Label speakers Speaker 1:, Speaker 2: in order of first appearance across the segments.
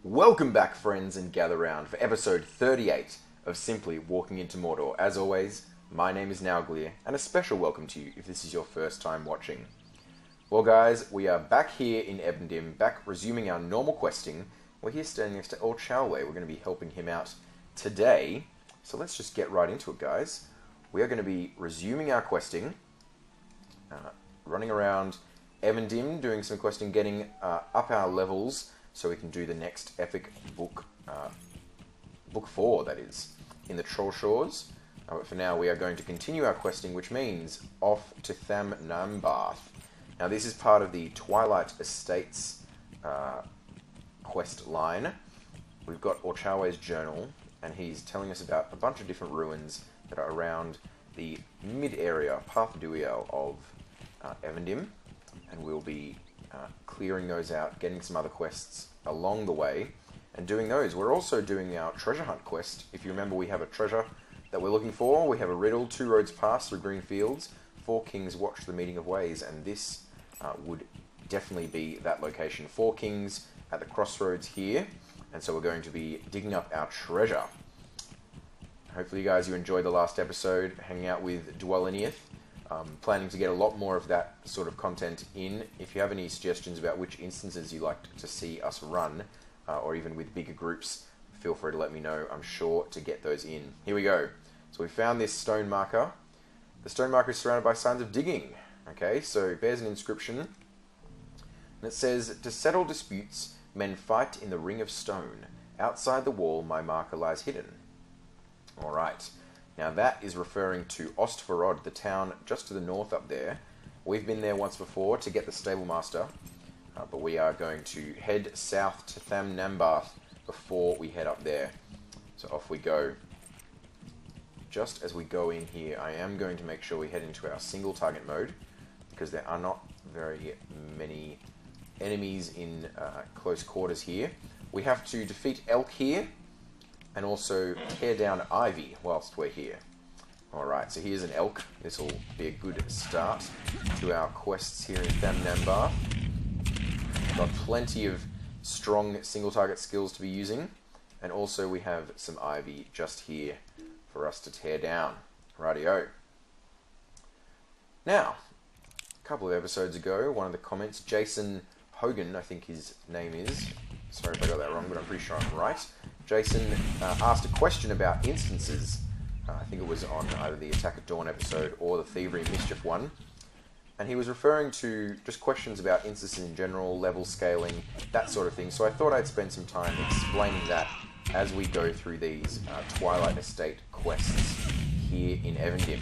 Speaker 1: Welcome back, friends, and gather round for episode 38 of Simply Walking into Mordor. As always, my name is Nauglir, and a special welcome to you if this is your first time watching. Well guys, we are back here in Evendim, back resuming our normal questing. We're here standing next to Orchalwe. We're going to be helping him out today, so let's just get right into it, guys. We are going to be resuming our questing, running around Evendim, doing some questing, getting up our levels, so we can do the next epic book, book 4, that is, in the Troll Shores. But for now, we are going to continue our questing, which means off to Tham Nambarth. Now, this is part of the Twilight Estates quest line. We've got Orchalwe's journal, and he's telling us about a bunch of different ruins that are around the mid-area, Path Duiel of Evendim, and we'll be clearing those out, getting some other quests along the way, and doing those. We're also doing our treasure hunt quest. If you remember, we have a treasure that we're looking for. We have a riddle: 2 roads pass through green fields, 4 kings watch the meeting of ways, and this would definitely be that location. 4 kings at the crossroads here, and so we're going to be digging up our treasure. Hopefully, you guys, you enjoyed the last episode, hanging out with Dwelleniath. Planning to get a lot more of that sort of content in. If you have any suggestions about which instances you'd like to see us run, or even with bigger groups, feel free to let me know. I'm sure to get those in. Here we go. So we found this stone marker. The stone marker is surrounded by signs of digging. Okay, so it bears an inscription. And it says, "To settle disputes, men fight in the ring of stone. Outside the wall, my marker lies hidden." Alright. Now that is referring to Ostvarod, the town just to the north up there. We've been there once before to get the stable master, but we are going to head south to Tham Nambarth before we head up there. So off we go. Just as we go in here, I am going to make sure we head into our single target mode, because there are not very many enemies in close quarters here. We have to defeat Elk here, and also tear down Ivy whilst we're here. Alright, so here's an elk. This will be a good start to our quests here in Tham Nambarth. Got plenty of strong single target skills to be using, and also we have some Ivy just here for us to tear down. Rightio. Now, a couple of episodes ago, one of the comments, Jason Hogan, I think his name is, sorry if I got that wrong, but I'm pretty sure I'm right. Jason asked a question about instances. I think it was on either the Attack at Dawn episode or the Thievery and Mischief one. And he was referring to just questions about instances in general, level scaling, that sort of thing. So I thought I'd spend some time explaining that as we go through these Twilight Estate quests here in Evendim.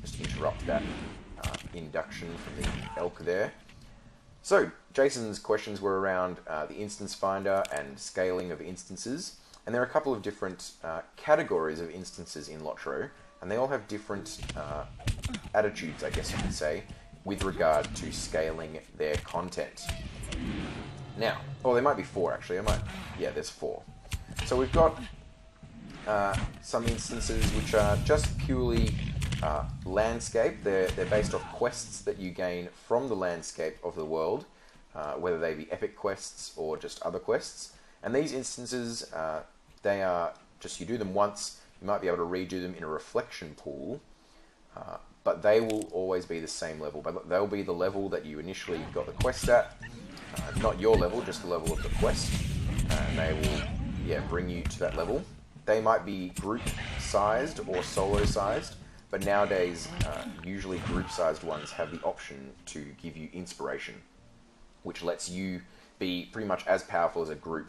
Speaker 1: Just to interrupt that induction from the elk there. So, Jason's questions were around the instance finder and scaling of instances. And there are a couple of different categories of instances in LotRO, and they all have different attitudes, I guess you could say, with regard to scaling their content. Now, oh, there might be 4 actually. Yeah, there's 4. So we've got some instances which are just purely landscape. They're based off quests that you gain from the landscape of the world, whether they be epic quests or just other quests. And these instances, they are just, you do them once, you might be able to redo them in a reflection pool, but they will always be the same level. But they'll be the level that you initially got the quest at, not your level, just the level of the quest, and they will, bring you to that level. They might be group-sized or solo-sized, but nowadays, usually group-sized ones have the option to give you inspiration, which lets you be pretty much as powerful as a group.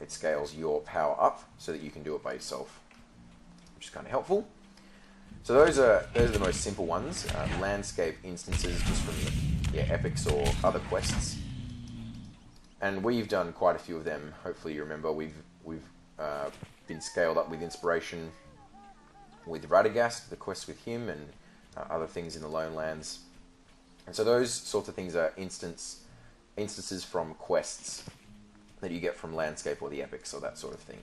Speaker 1: It scales your power up so that you can do it by yourself, which is kind of helpful. So those are the most simple ones, landscape instances just from epics or other quests. And we've done quite a few of them. Hopefully you remember we've been scaled up with inspiration with Radagast, the quest with him, and other things in the Lone Lands. And so those sorts of things are instances from quests that you get from landscape or the epics or that sort of thing.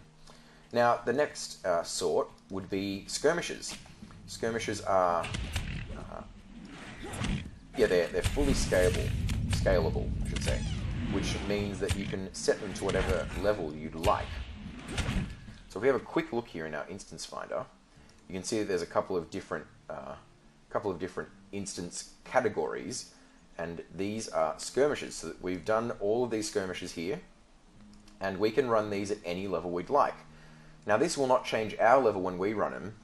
Speaker 1: Now, the next sort would be skirmishes. Skirmishes are, they're fully scalable, I should say. which means that you can set them to whatever level you'd like. So if we have a quick look here in our instance finder, you can see that there's a couple of different instance categories, and these are skirmishes. So we've done all of these skirmishes here, and we can run these at any level we'd like. Now this will not change our level when we run them.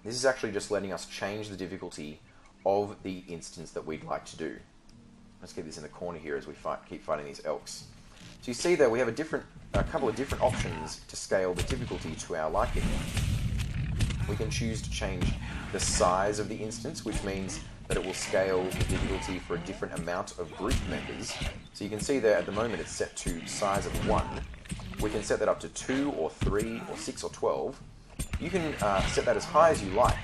Speaker 1: This is actually just letting us change the difficulty of the instance that we'd like to do. Let's keep this in the corner here as we keep fighting these elks. So you see that we have a couple of different options to scale the difficulty to our liking. We can choose to change the size of the instance, which means that it will scale the difficulty for a different amount of group members. So you can see there at the moment it's set to size of 1. We can set that up to 2 or 3 or 6 or 12. You can set that as high as you like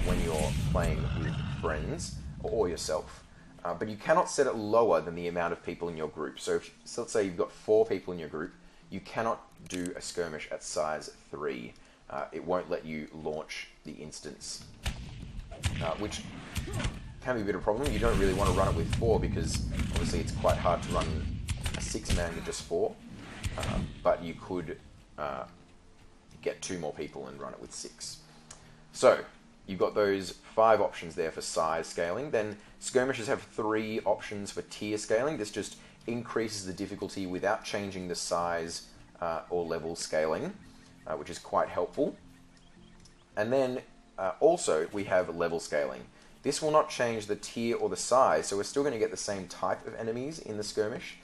Speaker 1: when you're playing with friends or yourself. But you cannot set it lower than the amount of people in your group. So let's say you've got 4 people in your group, you cannot do a skirmish at size 3. It won't let you launch the instance, which can be a bit of a problem. You don't really want to run it with 4 because obviously it's quite hard to run a 6-man with just 4, but you could get 2 more people and run it with 6. So you've got those 5 options there for size scaling. Then skirmishes have 3 options for tier scaling. This just increases the difficulty without changing the size or level scaling, which is quite helpful. And then also we have level scaling. This will not change the tier or the size, so we're still going to get the same type of enemies in the skirmish.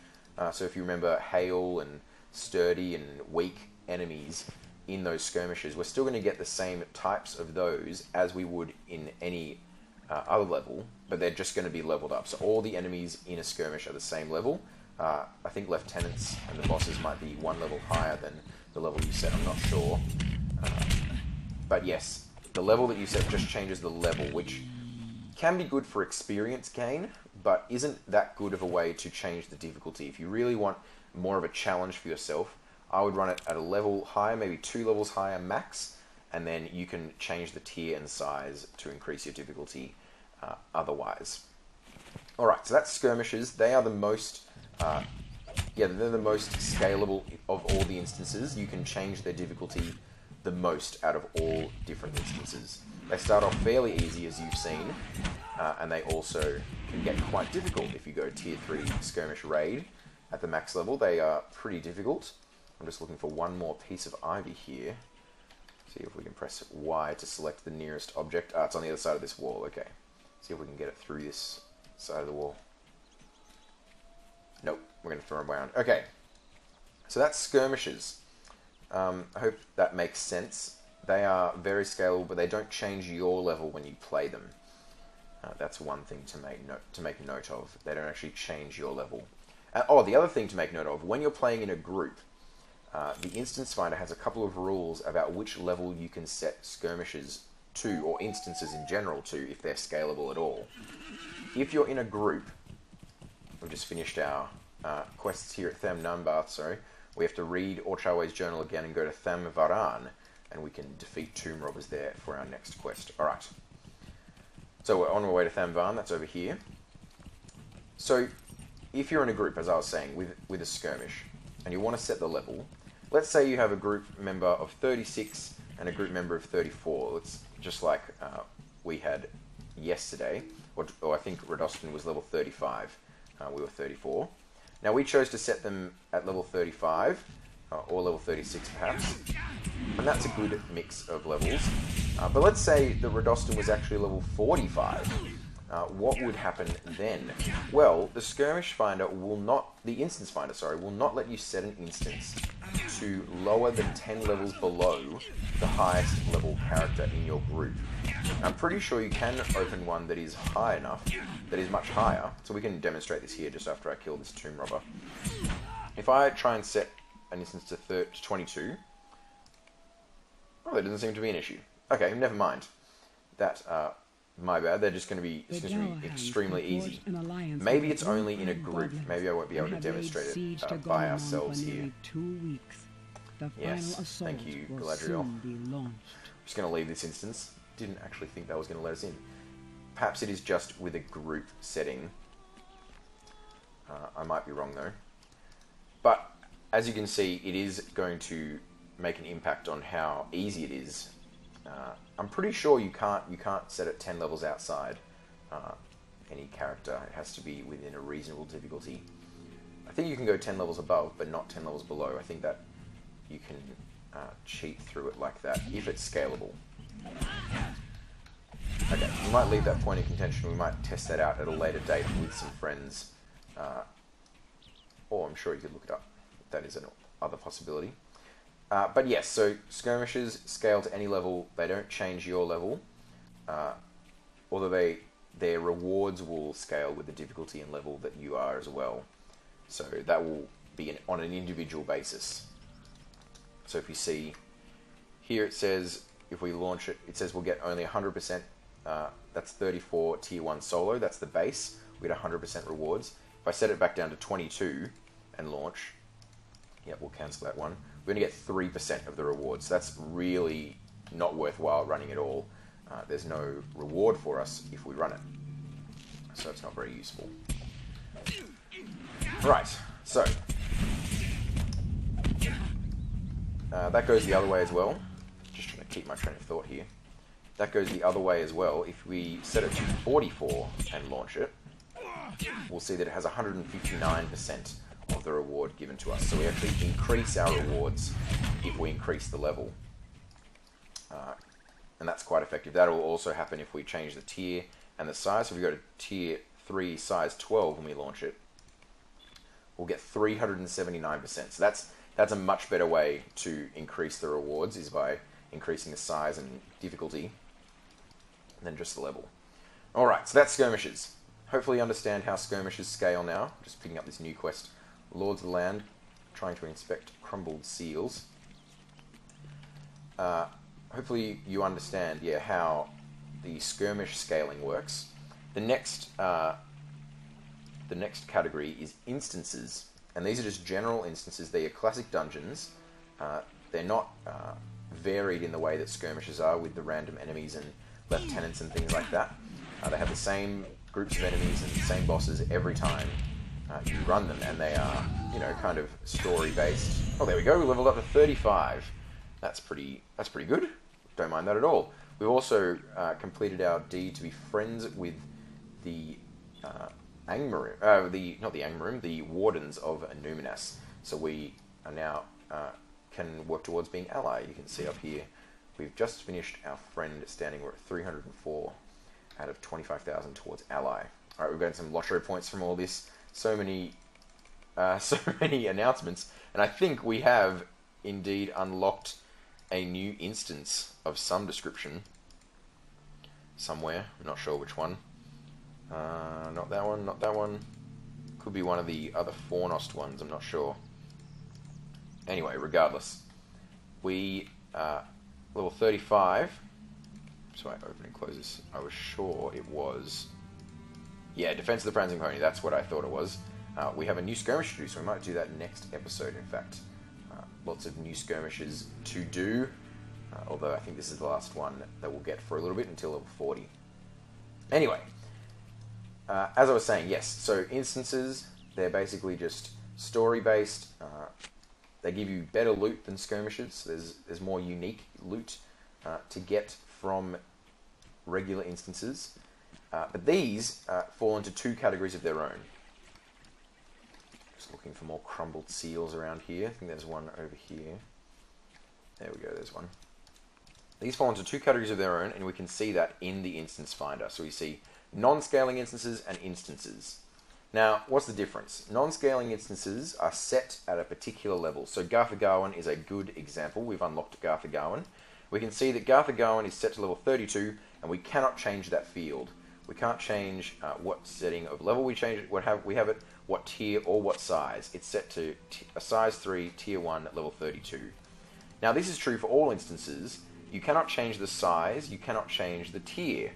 Speaker 1: So if you remember hail and sturdy and weak enemies in those skirmishes, we're still going to get the same types of those as we would in any other level, but they're just going to be leveled up. So all the enemies in a skirmish are the same level. I think lieutenants and the bosses might be 1 level higher than the level you set, I'm not sure. But yes, the level that you set just changes the level, which can be good for experience gain, but isn't that good of a way to change the difficulty. If you really want more of a challenge for yourself, I would run it at a level higher, maybe 2 levels higher max, and then you can change the tier and size to increase your difficulty otherwise. Alright, so that's skirmishes. They are the most they're the most scalable of all the instances. You can change their difficulty the most out of all different instances. They start off fairly easy, as you've seen, and they also can get quite difficult. If you go tier 3 skirmish raid at the max level, they are pretty difficult. I'm just looking for one more piece of ivy here. See if we can press Y to select the nearest object. It's on the other side of this wall, okay. See if we can get it through this side of the wall. Nope, we're going to throw them around. Okay, so that's skirmishes. I hope that makes sense. They are very scalable, but they don't change your level when you play them. That's one thing to make a note of. They don't actually change your level. The other thing to make note of, when you're playing in a group, the instance finder has a couple of rules about which level you can set skirmishes to, or instances in general to, if they're scalable at all. If you're in a group, we've just finished our quests here at Tham Nambath, sorry. We have to read Orchalwe's journal again and go to Tham Varan, and we can defeat tomb robbers there for our next quest. Alright. So we're on our way to Tham Varan, that's over here. So, if you're in a group, as I was saying, with a skirmish, and you want to set the level, let's say you have a group member of 36 and a group member of 34. It's just like we had yesterday, or I think Radostin was level 35. We were 34. Now we chose to set them at level 35, or level 36 perhaps, and that's a good mix of levels. But let's say that Radostin was actually level 45. What would happen then? Well, the skirmish finder will not, the instance finder, sorry, will not let you set an instance to lower than 10 levels below the highest level character in your group. I'm pretty sure you can open one that is high enough, that is much higher, so we can demonstrate this here just after I kill this tomb robber. If I try and set an instance to 22, there doesn't seem to be an issue. Okay, never mind. That, my bad, they're just going to be, extremely easy. Maybe it's only in a group. Maybe I won't be able to demonstrate it by ourselves here. Yes, thank you, Galadriel. I'm just going to leave this instance. Didn't actually think that was going to let us in. Perhaps it is just with a group setting. I might be wrong though. But as you can see, it is going to make an impact on how easy it is. I'm pretty sure you can't set it 10 levels outside any character. It has to be within a reasonable difficulty. I think you can go 10 levels above, but not 10 levels below. I think that you can cheat through it like that, if it's scalable. Okay, we might leave that point in contention. We might test that out at a later date with some friends. Or I'm sure you could look it up. That is another possibility. But yes, so skirmishes scale to any level. They don't change your level. Although their rewards will scale with the difficulty and level that you are as well. So that will be on an individual basis. So if you see here, it says if we launch it, it says we'll get only 100%. That's 34 tier 1 solo. That's the base. We get 100% rewards. If I set it back down to 22 and launch, yeah, we'll cancel that one. We're going to get 3% of the rewards. That's really not worthwhile running it all. There's no reward for us if we run it. So it's not very useful. Right, so that goes the other way as well. Just trying to keep my train of thought here. That goes the other way as well. If we set it to 44 and launch it, we'll see that it has 159% of the reward given to us. So we actually increase our rewards if we increase the level. And that's quite effective. That will also happen if we change the tier and the size. So if we go to tier 3, size 12 when we launch it, we'll get 379%. So that's a much better way to increase the rewards, is by increasing the size and difficulty than just the level. Alright, so that's skirmishes. Hopefully you understand how skirmishes scale now. Just picking up this new quest. Lords of the Land, trying to inspect crumbled seals. Hopefully you understand, yeah, how the skirmish scaling works. The next category is instances, and these are just general instances. They are classic dungeons. They're not varied in the way that skirmishes are, with the random enemies and lieutenants and things like that. They have the same groups of enemies and the same bosses every time you run them, and they are, you know, kind of story-based. Oh, there we go. We leveled up to 35. That's pretty good. Don't mind that at all. We've also completed our deed to be friends with the the Wardens of Numinas. So we are now can work towards being ally. You can see up here, we've just finished our friend standing. We're at 304 out of 25,000 towards ally. All right, we've got some LotRO points from all this. So many announcements, and I think we have indeed unlocked a new instance of some description somewhere. I'm not sure which one. Not that one, not that one. Could be one of the other Fornost ones, I'm not sure. Anyway, regardless. We, level 35. So I open and close this. I was sure it was... Yeah, Defense of the Prancing Pony, that's what I thought it was. We have a new skirmish to do, so we might do that next episode, in fact. Lots of new skirmishes to do, although I think this is the last one that we'll get for a little bit until level 40. Anyway, as I was saying, yes, so instances, they're basically just story-based. They give you better loot than skirmishes. So there's more unique loot to get from regular instances. But these fall into two categories of their own. Just looking for more crumbled seals around here. I think there's one over here. There we go, there's one. These fall into two categories of their own, and we can see that in the instance finder. So we see non-scaling instances and instances. Now, what's the difference? Non-scaling instances are set at a particular level. So Gartha Gawain is a good example. We've unlocked Gartha Gawain. We can see that Gartha Gawain is set to level 32, and we cannot change that field. We can't change what setting of level we change it, we have it, what tier or what size. It's set to a size 3, tier 1, level 32. Now this is true for all instances. You cannot change the size, you cannot change the tier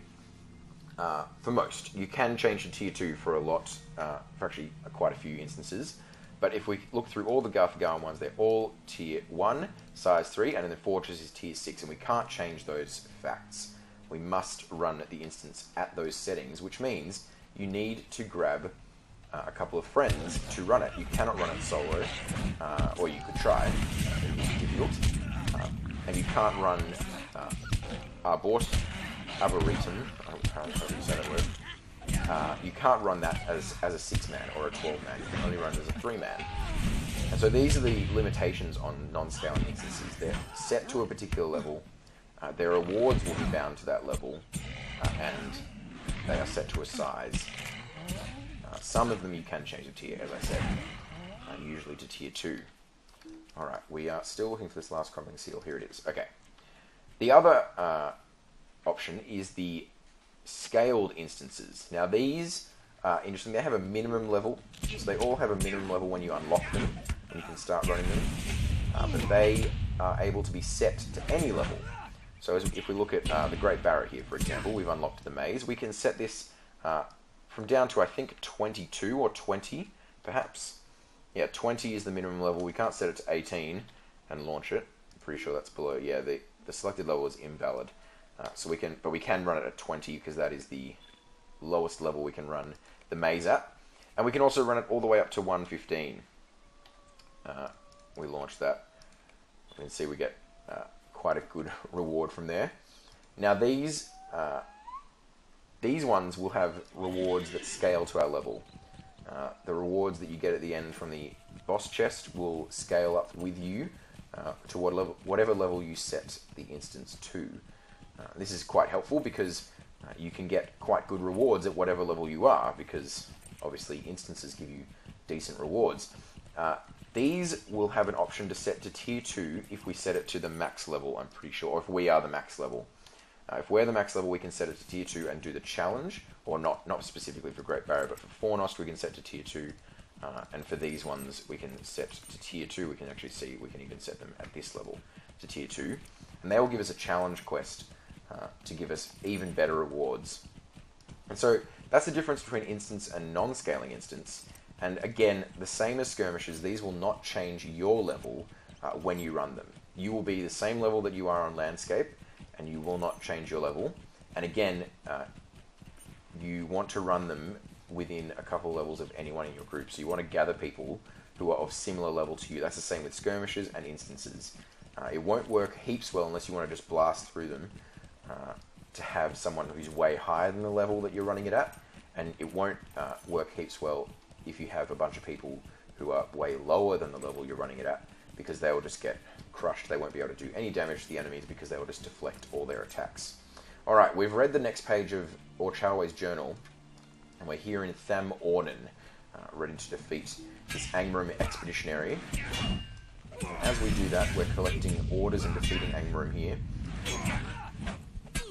Speaker 1: for most. You can change to tier 2 for a lot, for actually quite a few instances. But if we look through all the Gartha Gawain ones, they're all tier 1, size 3, and then the Fortress is tier 6, and we can't change those facts. We must run the instance at those settings, which means you need to grab a couple of friends to run it. You cannot run it solo, or you could try. It would be difficult. And you can't run Arboretum. I can't say that word. You can't run that as a 6-man or a 12-man. You can only run it as a 3-man. And so these are the limitations on non-scaling instances. They're set to a particular level. Their rewards will be bound to that level, and they are set to a size. Some of them you can change to tier, as I said, usually to tier 2. Alright, we are still looking for this last crumbling seal. Here it is. Okay. The other option is the scaled instances. Now these are interesting. They have a minimum level, so they all have a minimum level when you unlock them, and you can start running them. But they are able to be set to any level. So if we look at the Great Barret here, for example, we've unlocked the maze. We can set this from down to, I think, 22 or 20, perhaps. Yeah, 20 is the minimum level. We can't set it to 18 and launch it. I'm pretty sure that's below. Yeah, the selected level is invalid. But we can run it at 20 because that is the lowest level we can run the maze at. And we can also run it all the way up to 115. We launch that. You can see we get quite a good reward from there. Now these ones will have rewards that scale to our level. The rewards that you get at the end from the boss chest will scale up with you to whatever level you set the instance to. This is quite helpful because you can get quite good rewards at whatever level you are, because obviously instances give you decent rewards. These will have an option to set to tier 2 if we set it to the max level, I'm pretty sure, or if we are the max level. If we're the max level, we can set it to tier 2 and do the challenge, or not specifically for Great Barrier, but for Fornost we can set to tier 2, and for these ones we can set to tier 2. We can actually see, we can even set them at this level to tier 2, and they will give us a challenge quest to give us even better rewards. And so that's the difference between instance and non-scaling instance. And again, the same as skirmishes, these will not change your level when you run them. You will be the same level that you are on landscape, and you will not change your level. And again, you want to run them within a couple of levels of anyone in your group. So you want to gather people who are of similar level to you. That's the same with skirmishes and instances. It won't work heaps well unless you want to just blast through them to have someone who's way higher than the level that you're running it at. And it won't work heaps well if you have a bunch of people who are way lower than the level you're running it at, because they will just get crushed. They won't be able to do any damage to the enemies because they will just deflect all their attacks. Alright, we've read the next page of Orchalwe's journal, and we're here in Tham Ornan, ready to defeat this Angmarim expeditionary. As we do that, we're collecting orders and defeating Angmarim here.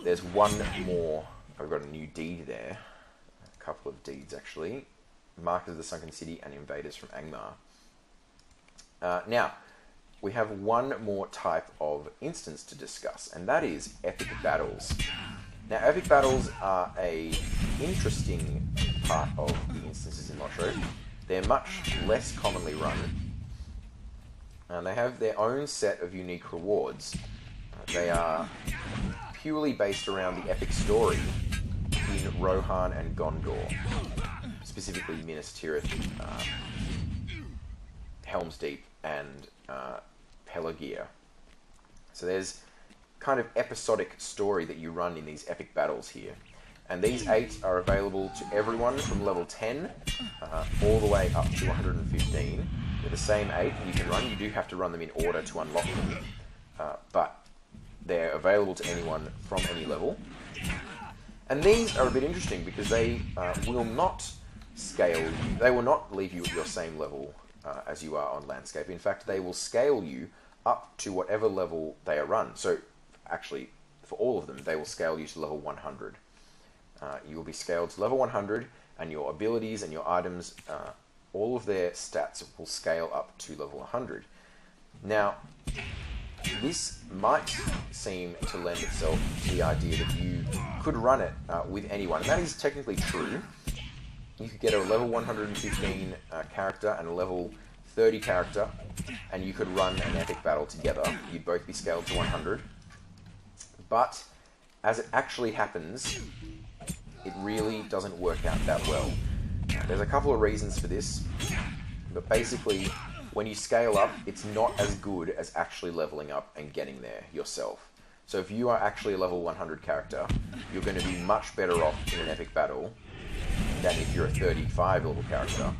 Speaker 1: There's one more. I've got a new deed there. A couple of deeds, actually. Markers of the Sunken City and Invaders from Angmar. Now, we have one more type of instance to discuss, and that is epic battles. Now, epic battles are a interesting part of the instances in LotRO. They're much less commonly run, and they have their own set of unique rewards. They are purely based around the epic story in Rohan and Gondor, specifically Minas Tirith, Helm's Deep, and Pelagia. So there's kind of episodic story that you run in these epic battles here. And these 8 are available to everyone from level 10 all the way up to 115. They're the same 8 you can run. You do have to run them in order to unlock them. But they're available to anyone from any level. And these are a bit interesting because they will not scale you. They will not leave you at your same level as you are on landscape. In fact, they will scale you up to whatever level they are run. So, actually, for all of them, they will scale you to level 100. You will be scaled to level 100, and your abilities and your items, all of their stats will scale up to level 100. Now, this might seem to lend itself to the idea that you could run it with anyone, and that is technically true. You could get a level 115 character and a level 30 character, and you could run an epic battle together. You'd both be scaled to 100. But, as it actually happens, it really doesn't work out that well. There's a couple of reasons for this, but basically, when you scale up, it's not as good as actually leveling up and getting there yourself. So if you are actually a level 100 character, you're going to be much better off in an epic battle than if you're a 35 level character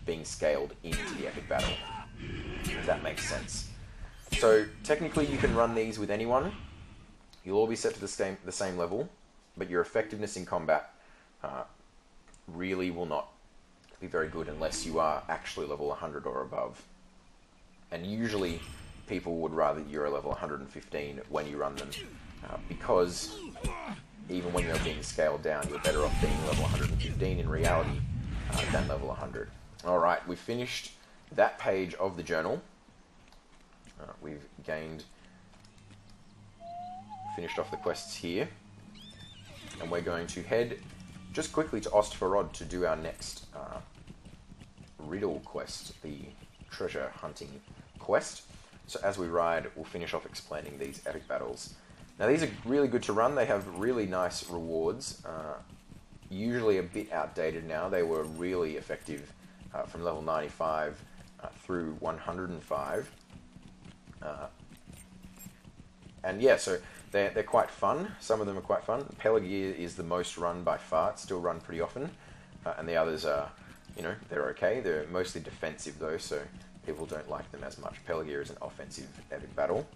Speaker 1: being scaled into the epic battle. If that makes sense. So technically you can run these with anyone. You'll all be set to the same level, but your effectiveness in combat really will not be very good unless you are actually level 100 or above. And usually people would rather you're a level 115 when you run them, because even when you're being scaled down, you're better off being level 115 in reality than level 100. Alright, we've finished that page of the journal. We've finished off the quests here, and we're going to head just quickly to Ostvarod to do our next riddle quest, the treasure hunting quest. So as we ride, we'll finish off explaining these epic battles. Now these are really good to run. They have really nice rewards, usually a bit outdated now. They were really effective from level 95 through 105. And yeah, so they're quite fun. Some of them are quite fun. Pelargir is the most run by far. It's still run pretty often. And the others are, they're okay. They're mostly defensive though, so people don't like them as much. Pelargir is an offensive epic battle.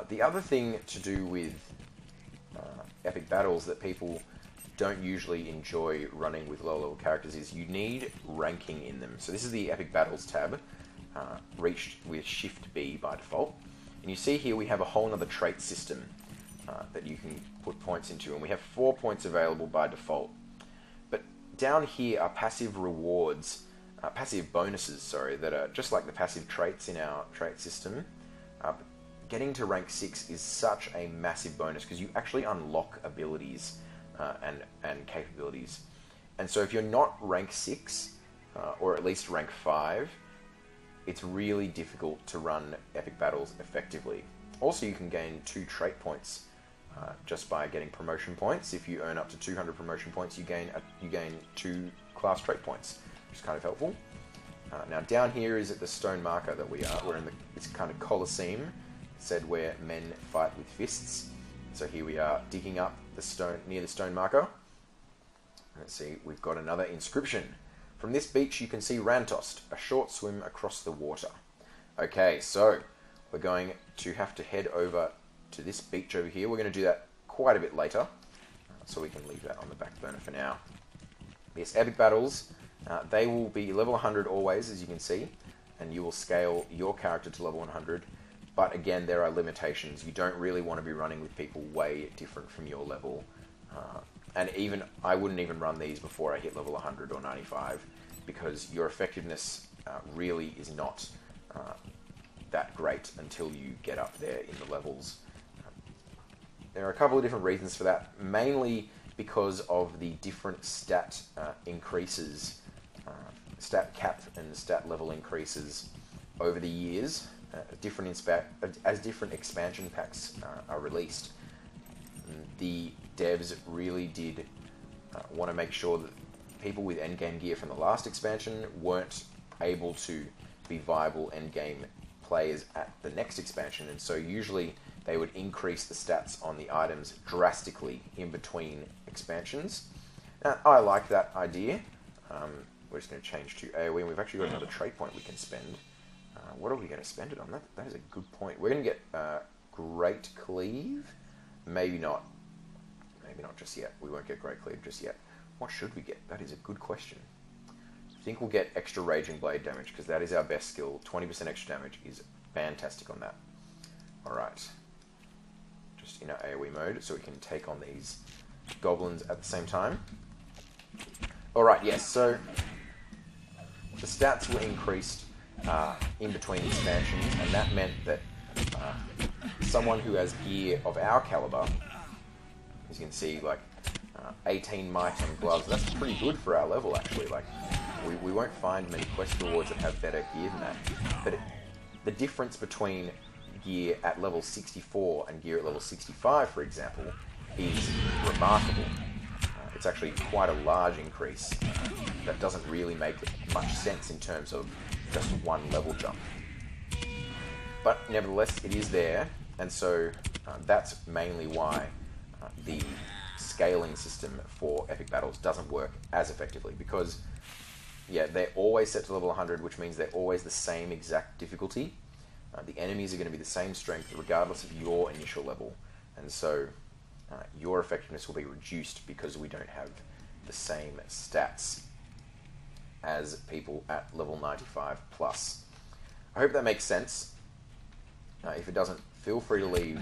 Speaker 1: The other thing to do with epic battles that people don't usually enjoy running with low level characters is you need ranking in them. So this is the epic battles tab, reached with Shift B by default. And you see here we have a whole other trait system that you can put points into, and we have 4 points available by default. But down here are passive rewards, passive bonuses, sorry, that are just like the passive traits in our trait system. Getting to rank 6 is such a massive bonus because you actually unlock abilities and capabilities. And so if you're not rank 6, or at least rank 5, it's really difficult to run epic battles effectively. Also, you can gain 2 trait points just by getting promotion points. If you earn up to 200 promotion points, you gain 2 class trait points, which is kind of helpful. Now down here is at the stone marker that we are. We're in this kind of Colosseum, said where men fight with fists. So here we are digging up the stone near the stone marker. Let's see, we've got another inscription. From this beach you can see Rantost, a short swim across the water. Okay, so we're going to have to head over to this beach over here. We're going to do that quite a bit later, so we can leave that on the back burner for now. Yes, epic battles, they will be level 100 always, as you can see, and you will scale your character to level 100. But again, there are limitations. You don't really want to be running with people way different from your level. And even I wouldn't even run these before I hit level 100 or 95, because your effectiveness really is not that great until you get up there in the levels. There are a couple of different reasons for that, mainly because of the different stat increases, stat cap and stat level increases over the years. As different expansion packs are released, the devs really did want to make sure that people with endgame gear from the last expansion weren't able to be viable endgame players at the next expansion, and so usually they would increase the stats on the items drastically in between expansions. Now, I like that idea. We're just going to change to AoE, and we've actually got another trait point we can spend. What are we going to spend it on? That is a good point. We're going to get Great Cleave? Maybe not. Maybe not just yet. We won't get Great Cleave just yet. What should we get? That is a good question. I think we'll get extra Raging Blade damage, because that is our best skill. 20% extra damage is fantastic on that. Alright. Just in our AoE mode, so we can take on these goblins at the same time. Alright, yes, so the stats were increased in between expansions, and that meant that someone who has gear of our caliber, as you can see, like 18 might and gloves, that's pretty good for our level actually. Like we won't find many quest rewards that have better gear than that. But the difference between gear at level 64 and gear at level 65, for example, is remarkable. it's actually quite a large increase that doesn't really make much sense in terms of just one level jump. But nevertheless, it is there, and so that's mainly why the scaling system for epic battles doesn't work as effectively, because yeah, they're always set to level 100, which means they're always the same exact difficulty. The enemies are going to be the same strength regardless of your initial level, and so your effectiveness will be reduced because we don't have the same stats as people at level 95 plus. I hope that makes sense. If it doesn't, feel free to leave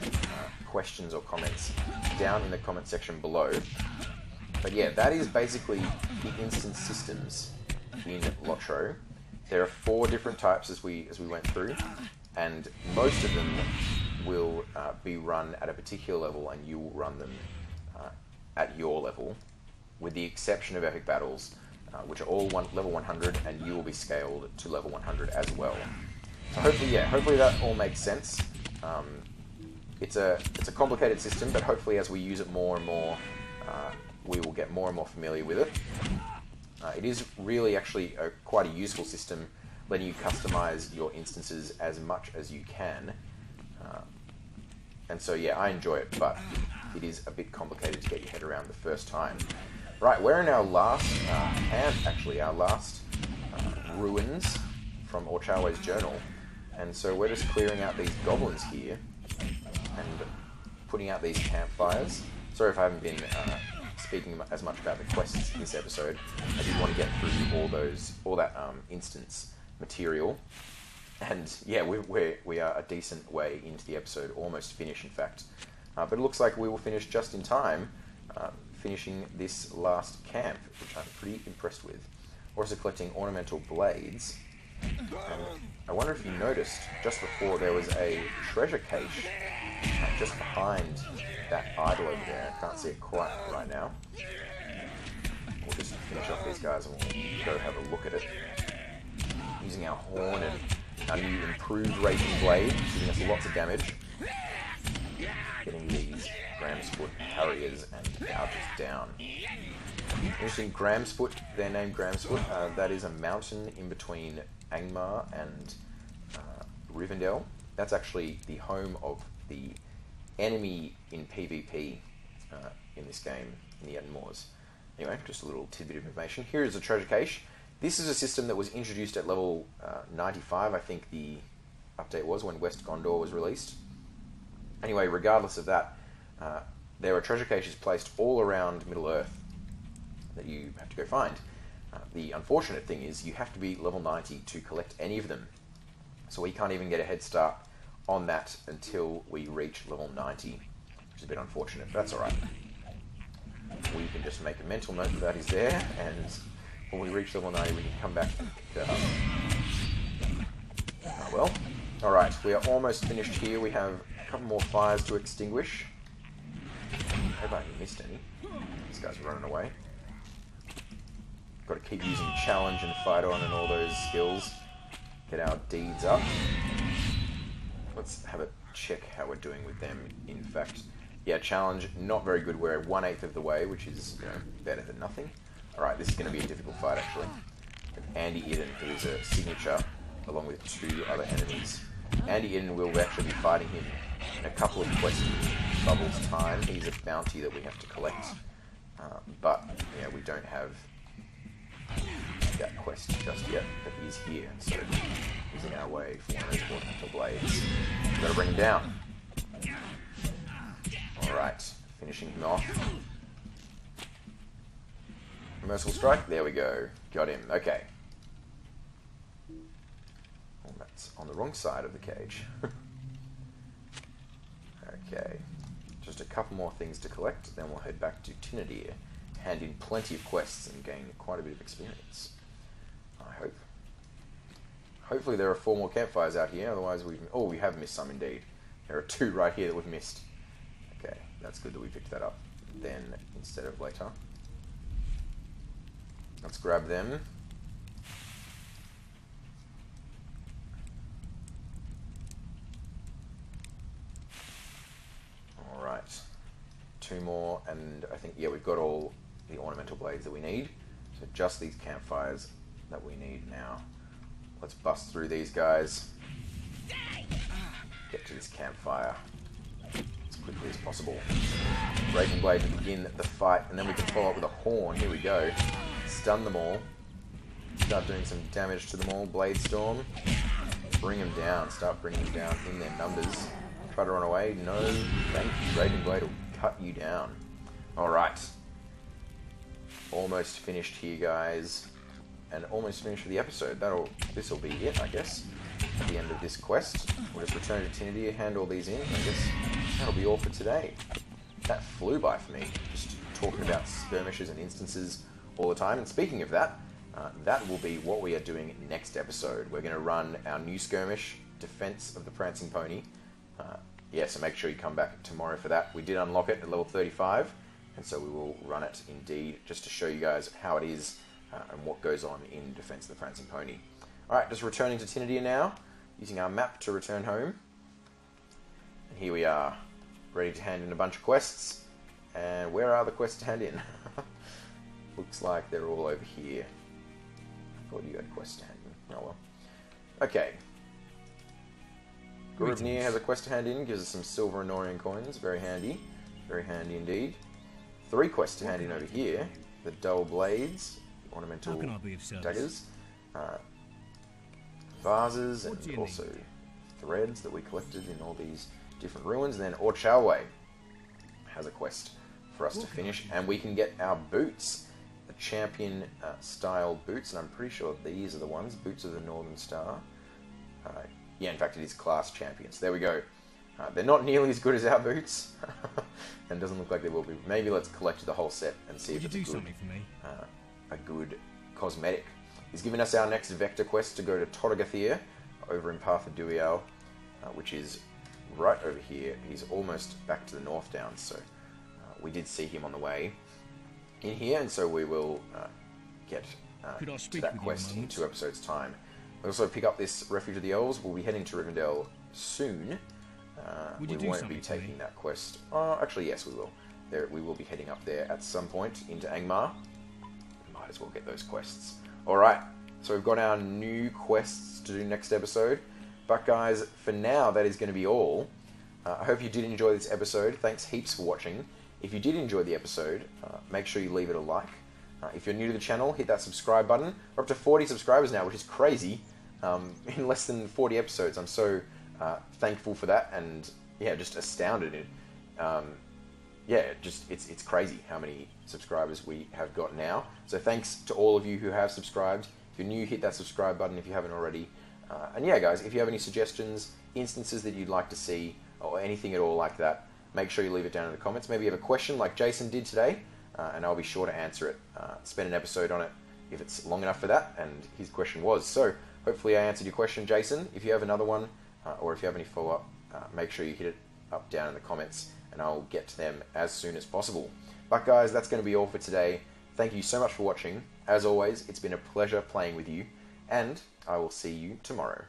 Speaker 1: questions or comments down in the comment section below. But yeah, that is basically the instance systems in LotRO. There are 4 different types as we went through, and most of them will be run at a particular level, and you will run them at your level, with the exception of epic battles, which are all level 100, and you will be scaled to level 100 as well. So hopefully that all makes sense. It's a complicated system, but hopefully as we use it more and more, we will get more and more familiar with it. It is really actually quite a useful system, letting you customize your instances as much as you can. And so yeah, I enjoy it, but it is a bit complicated to get your head around the first time. Right, we're in our last camp, actually, our last ruins from Orchalwe's journal. And so we're just clearing out these goblins here and putting out these campfires. Sorry if I haven't been speaking as much about the quests in this episode. I did want to get through all that instance material. And yeah, we are a decent way into the episode, almost finished in fact. But it looks like we will finish just in time, finishing this last camp, which I'm pretty impressed with. Also collecting ornamental blades. And I wonder if you noticed, just before there was a treasure cache just behind that idol over there. I can't see it quite right now. We'll just finish off these guys and we'll go have a look at it. Using our horn and our new improved rating blade, giving us lots of damage. Getting these Graham's Foot Harriers and Gouges down. Interesting, Graham's Foot, they're named Graham's Foot. That is a mountain in between Angmar and Rivendell. That's actually the home of the enemy in PvP in this game, in the Eden Moors. Anyway, just a little tidbit of information. Here is a treasure cache. This is a system that was introduced at level 95, I think the update was, when West Gondor was released. Anyway, regardless of that, there are treasure caches placed all around Middle-earth that you have to go find. The unfortunate thing is you have to be level 90 to collect any of them. So we can't even get a head start on that until we reach level 90, which is a bit unfortunate, but that's alright. We can just make a mental note that is there, and when we reach level 90 we can come back and pick that up. Oh well. Alright, we are almost finished here. We have a couple more fires to extinguish. I hope I haven't missed any. This guy's running away. Got to keep using challenge and fight on and all those skills. Get our deeds up. Let's have a check how we're doing with them. In fact, yeah, challenge, not very good. We're 1/8 of the way, which is, you know, better than nothing. Alright, this is going to be a difficult fight, actually. Andy Eden, who is a signature, along with 2 other enemies. Andy Eden, will actually be fighting him in a couple of quest bubbles time. He's a bounty that we have to collect. But, yeah, we don't have that quest just yet, but he's here, so he's in our way for one of those ornamental blades. We've got to bring him down. Alright, finishing him off. Merciful strike, there we go. Got him, okay. Well, that's on the wrong side of the cage. Okay, just a couple more things to collect, then we'll head back to Tinadir, hand in plenty of quests and gain quite a bit of experience. I hope. Hopefully there are 4 more campfires out here, otherwise we have missed some indeed. There are 2 right here that we've missed. Okay, that's good that we picked that up then instead of later. Let's grab them. Alright. 2 more, and I think, yeah, we've got all the ornamental blades that we need. So just these campfires that we need now. Let's bust through these guys. Get to this campfire as quickly as possible. Raging Blade to begin the fight, and then we can follow up with a horn. Here we go. Stun them all. Start doing some damage to them all. Blade Storm. Bring them down. Start bringing them down in their numbers. Try to run away. No, thank you. Raging Blade will cut you down. Alright. Almost finished here, guys. And almost finished for the episode. This will be it, I guess. At the end of this quest. We'll just return to Tinidia, hand all these in. I guess that'll be all for today. That flew by for me. Just talking about skirmishes and instances all the time. And speaking of that, that will be what we are doing next episode. We're going to run our new skirmish, Defense of the Prancing Pony. Yeah, so make sure you come back tomorrow for that. We did unlock it at level 35, and so we will run it indeed, just to show you guys how it is and what goes on in Defense of the Prancing Pony. Alright, just returning to Tinidia now, using our map to return home. And here we are, ready to hand in a bunch of quests. And where are the quests to hand in? Looks like they're all over here. I thought you had quests to hand in. Oh well. Okay. Gurubnir has a quest to hand in, gives us some silver Anorian coins. Very handy. Very handy indeed. 3 quests to hand in over here. The dull blades, ornamental daggers, vases, and also threads that we collected in all these different ruins. And then Orchalwe has a quest for us to finish, and we can get our boots. The champion style boots, and I'm pretty sure these are the ones, Boots of the Northern Star. Yeah, in fact it is class champions. There we go. They're not nearly as good as our boots, and doesn't look like they will be. Maybe let's collect the whole set and see if it's a good cosmetic. He's given us our next vector quest to go to Toragathir over in Path of Duial, which is right over here. He's almost back to the North Downs, so we did see him on the way in here, and so we will get to that quest in 2 episodes' time. We also pick up this Refuge of the Elves. We'll be heading to Rivendell soon. We won't be taking that quest. Oh, actually, yes, we will. We will be heading up there at some point into Angmar. Might as well get those quests. Alright, so we've got our new quests to do next episode. But guys, for now, that is going to be all. I hope you did enjoy this episode. Thanks heaps for watching. If you did enjoy the episode, make sure you leave it a like. If you're new to the channel, hit that subscribe button. We're up to 40 subscribers now, which is crazy. In less than 40 episodes. I'm so thankful for that, and yeah, just astounded. Yeah, it's crazy how many subscribers we have got now. So thanks to all of you who have subscribed. If you're new, hit that subscribe button if you haven't already. And yeah, guys, if you have any suggestions, instances that you'd like to see, or anything at all like that, make sure you leave it down in the comments. Maybe you have a question like Jason did today, and I'll be sure to answer it. Spend an episode on it if it's long enough for that, and his question was. So hopefully I answered your question, Jason. If you have another one, or if you have any follow-up, make sure you hit it up down in the comments, and I'll get to them as soon as possible. But guys, that's going to be all for today. Thank you so much for watching. As always, it's been a pleasure playing with you, and I will see you tomorrow.